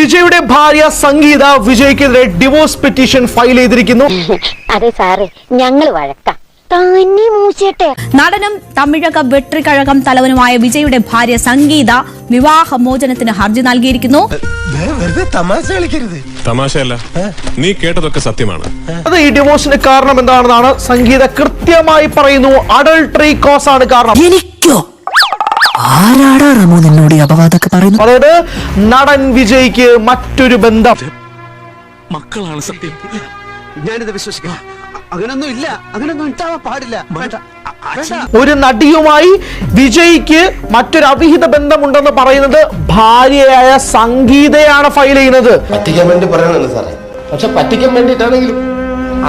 വിജയുടെ ഭാര്യ സംഗീത വിജയ്ക്കെതിരെ divorce petition file ചെയ്തിരിക്കുന്നു. അതെ സാറേ, ഞങ്ങൾ വഴക്കാം. നടനും തമിഴക വെട്രിക്കഴകം തലവനുമായ വിജയുടെ ഭാര്യ സംഗീത വിവാഹമോചനത്തിന് ഹർജി നൽകിയിരിക്കുന്നു. തമാശയല്ല, നീ കേട്ടതൊക്കെ സത്യമാണ്. അത് ഈ ഡിവോഴ്സിന് കാരണം എന്താണെന്നാണ് സംഗീത കൃത്യമായി പറയുന്നു. അഡൾട്ടറി കോസ് ആണ് കാരണം. എനിക്കോ ആരാടാ റമോ നിന്നോട് അപവാദമൊക്കെ പറയുന്നു? അതായത് നടൻ വിജയ്ക്ക് മറ്റൊരു ബന്ധം. മക്കളാണ് സത്യം. ഞാനിത് വിശ്വസിക്കാം. അങ്ങനൊന്നും ഇല്ല, അങ്ങനൊന്നും ഉണ്ടാവാൻ പാടില്ല. ഒരു നടിയുമായി വിജയ്ക്ക് മറ്റൊരു അവിഹിത ബന്ധമുണ്ടെന്ന് പറയുന്നത് ഭാര്യയായ സംഗീതയാണ് ഫയൽ ചെയ്യുന്നത്. പറ്റിക്കാൻ വേണ്ടി പറയണല്ലോ സാറേ, പക്ഷെ പറ്റിക്കാൻ വേണ്ടിയിട്ടാണെങ്കിലും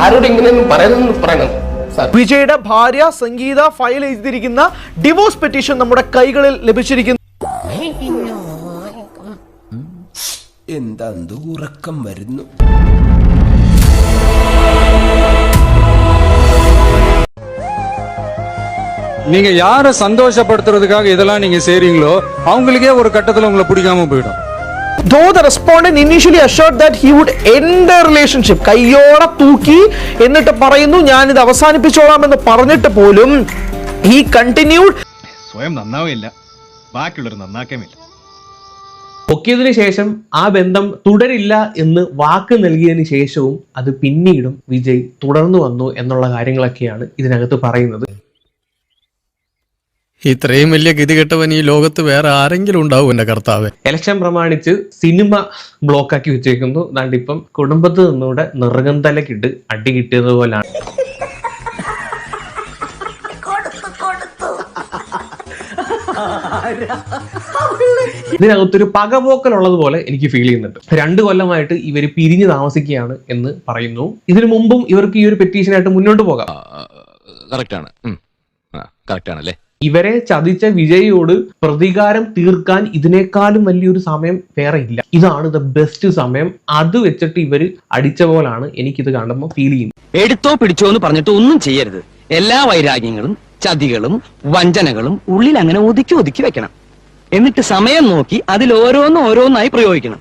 ആരോട് ഇങ്ങനെയൊന്നും പറയണം. വിജയുടെ ഭാര്യ സംഗീത ഫയൽ ചെയ്തിരിക്കുന്ന ഡിവോഴ്സ് പെറ്റീഷൻ നമ്മുടെ കൈകളിൽ ലഭിച്ചിരിക്കുന്നു. എന്താ ഉറക്കം വരുന്നു. நீங்க யாரை சந்தோஷப்படுத்துறதுக்காக இதெல்லாம் நீங்க செய்றீங்களோ அவங்களுக்கே ஒரு கட்டத்துல உங்களை பிடிக்காம போயிடும். Though the respondent initially assured that he would end the relationship, കയ്യോടെ തൂക്കി എന്നിട്ട് പറയുന്നു ഞാൻ ഇത് അവസാനിപ്പിച്ചോളാം എന്ന് പറഞ്ഞിട്ട് പോലും he continued. സ്വയം നന്നാവില്ല, ബാക്കിയുള്ളവർ നന്നാക്കേമില്ല. പൊക്കിയതിനു ശേഷം ആ ബന്ധം തുടരില്ല എന്ന് വാക്ക് നൽകിയതിനു ശേഷവും അത് പിന്നീടും വിജയ് തുടർന്നു വന്നു എന്നുള്ള കാര്യങ്ങളൊക്കെയാണ് ഇതിനകത്ത് പറയുന്നത്. ഇത്രയും വലിയ ഗതികെട്ടവൻ ഈ ലോകത്ത് വേറെ ആരെങ്കിലും ഉണ്ടാവും എന്റെ കർത്താവ്. ഇലക്ഷൻ പ്രമാണിച്ച് സിനിമ ബ്ലോക്കാക്കി വെച്ചേക്കുന്നു. ദാണ്ടിപ്പം കുടുംബത്തിൽ നിന്നൂടെ നിറകന്തലക്കിട്ട് അടി കിട്ടിയത് പോലാണ്. ഇതിനകത്തൊരു പകപോക്കലുള്ളത് പോലെ എനിക്ക് ഫീൽ ചെയ്യുന്നുണ്ട്. 2 കൊല്ലമായിട്ട് ഇവര് പിരിഞ്ഞു താമസിക്കുകയാണ് എന്ന് പറയുന്നു. ഇതിനു മുമ്പും ഇവർക്ക് ഈ ഒരു പെറ്റീഷനായിട്ട് മുന്നോട്ട് പോകാം. കറക്റ്റാണല്ലേ. ഇവരെ ചതിച്ച വിജയോട് പ്രതികാരം തീർക്കാൻ ഇതിനേക്കാളും വലിയൊരു സമയം വേറെ ഇല്ല. ഇതാണ് ദ ബെസ്റ്റ് സമയം. അത് വെച്ചിട്ട് ഇവര് അടിച്ച പോലാണ് എനിക്കിത് കാണുമ്പോൾ ഫീൽ ചെയ്യുന്നത്. എടുത്തോ പിടിച്ചോ എന്ന് പറഞ്ഞിട്ട് ഒന്നും ചെയ്യരുത്. എല്ലാ വൈരാഗ്യങ്ങളും ചതികളും വഞ്ചനകളും ഉള്ളിൽ അങ്ങനെ ഒതുക്കി വെക്കണം. എന്നിട്ട് സമയം നോക്കി അതിൽ ഓരോന്നായി പ്രയോഗിക്കണം.